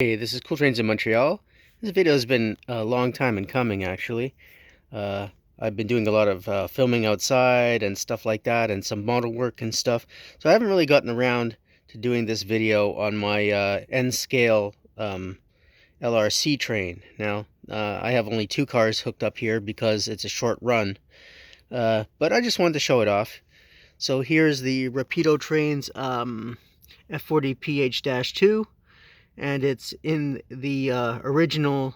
Hey, this is Cool Trains in Montreal. This video has been a long time in coming, actually. Uh, I've been doing a lot of filming outside and stuff like that, and some model work and stuff. So I haven't really gotten around to doing this video on my N-scale LRC train. Now, I have only 2 cars hooked up here because it's a short run. But I just wanted to show it off. So here's the Rapido Trains F40PH-2. And it's in the original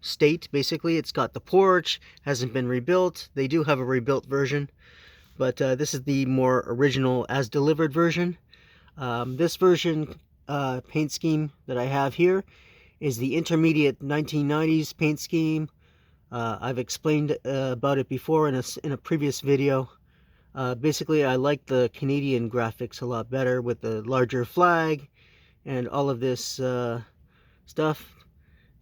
state. Basically, it's got the porch, hasn't been rebuilt. They do have a rebuilt version, but this is the more original as delivered version. This version paint scheme that I have here is the intermediate 1990s paint scheme. I've explained about it before in a previous video. Basically, I like the Canadian graphics a lot better with the larger flag and all of this stuff.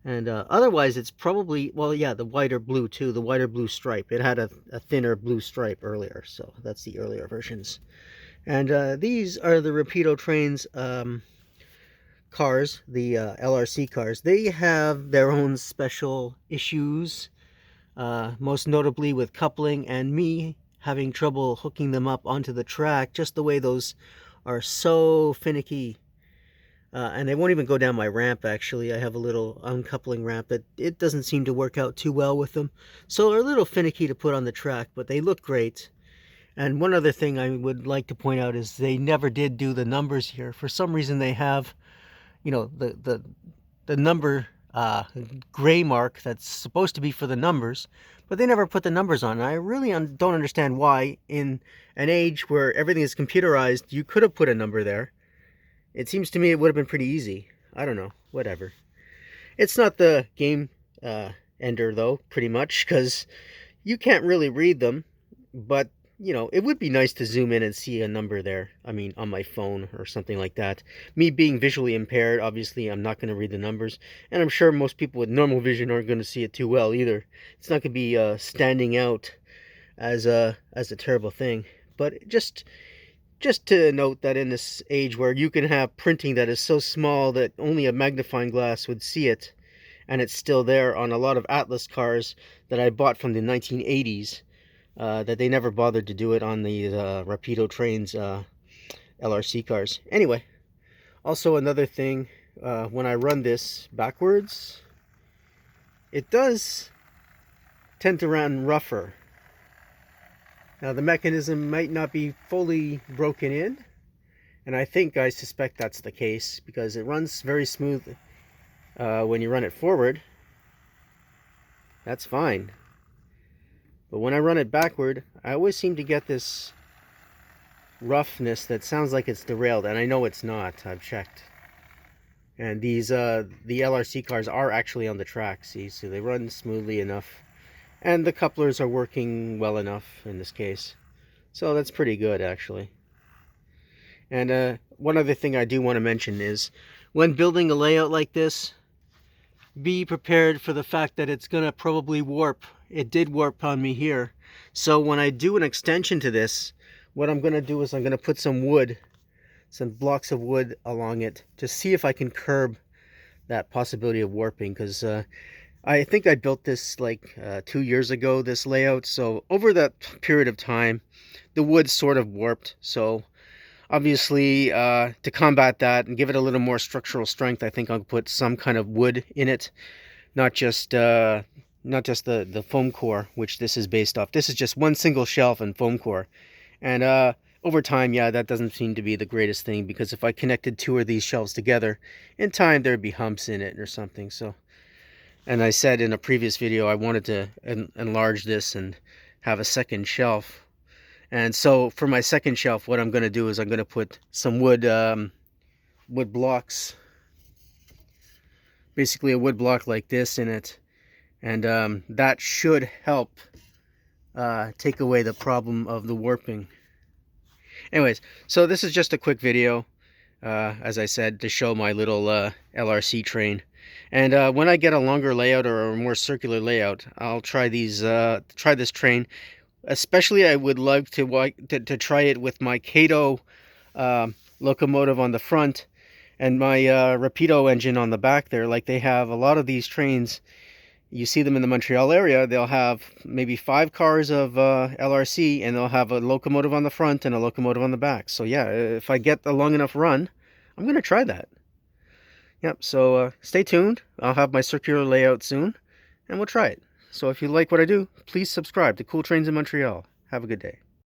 And otherwise it's probably, well, yeah, the whiter blue too, the whiter blue stripe. It had a thinner blue stripe earlier, so that's the earlier versions. And these are the Rapido Trains cars, the LRC cars. They have their own special issues, most notably with coupling and me having trouble hooking them up onto the track, just the way those are so finicky. And they won't even go down my ramp, actually. I have a little uncoupling ramp that it doesn't seem to work out too well with them. So they're a little finicky to put on the track, but they look great. And one other thing I would like to point out is they never did do the numbers here. For some reason they have, you know, the number gray mark that's supposed to be for the numbers, but they never put the numbers on. And I really don't understand why, in an age where everything is computerized, you could have put a number there. It seems to me it would have been pretty easy. I don't know, whatever. It's not the game ender, though, pretty much, because you can't really read them. But, you know, it would be nice to zoom in and see a number there. I mean, on my phone or something like that. Me being visually impaired, obviously, I'm not going to read the numbers. And I'm sure most people with normal vision aren't going to see it too well, either. It's not going to be standing out as a terrible thing. But just to note that in this age where you can have printing that is so small that only a magnifying glass would see it, and it's still there on a lot of Atlas cars that I bought from the 1980s, that they never bothered to do it on the Rapido Trains LRC cars. Anyway, also another thing, when I run this backwards, it does tend to run rougher. Now the mechanism might not be fully broken in, and I suspect that's the case because it runs very smooth when you run it forward. That's fine. But when I run it backward, I always seem to get this roughness that sounds like it's derailed, and I know it's not. I've checked. And these the LRC cars are actually on the track, see, so they run smoothly enough. And the couplers are working well enough in this case. So that's pretty good, actually. And one other thing I do want to mention is, when building a layout like this, be prepared for the fact that it's going to probably warp. It did warp on me here. So when I do an extension to this, what I'm going to do is I'm going to put some wood, some blocks of wood along it, to see if I can curb that possibility of warping, because I think I built this like 2 years ago, this layout. So over that period of time, the wood sort of warped. So obviously, to combat that and give it a little more structural strength, I think I'll put some kind of wood in it, not just the foam core, which this is based off. This is just one single shelf and foam core. And over time, yeah, that doesn't seem to be the greatest thing, because if I connected 2 of these shelves together, in time there'd be humps in it or something. So. And I said in a previous video I wanted to enlarge this and have a second shelf. And so for my second shelf, what I'm going to do is I'm going to put some wood blocks, basically a wood block like this in it. And that should help take away the problem of the warping. Anyways, so this is just a quick video, as I said, to show my little LRC train. And when I get a longer layout or a more circular layout, I'll try this train. Especially, I would love to try it with my Kato locomotive on the front, And my Rapido engine on the back there, like they have a lot of these trains, you see them in the Montreal area, they'll have maybe 5 cars of LRC, and they'll have a locomotive on the front and a locomotive on the back. So yeah, if I get a long enough run, I'm going to try that. Yep, so stay tuned. I'll have my circular layout soon, and we'll try it. So if you like what I do, please subscribe to Cool Trains in Montreal. Have a good day.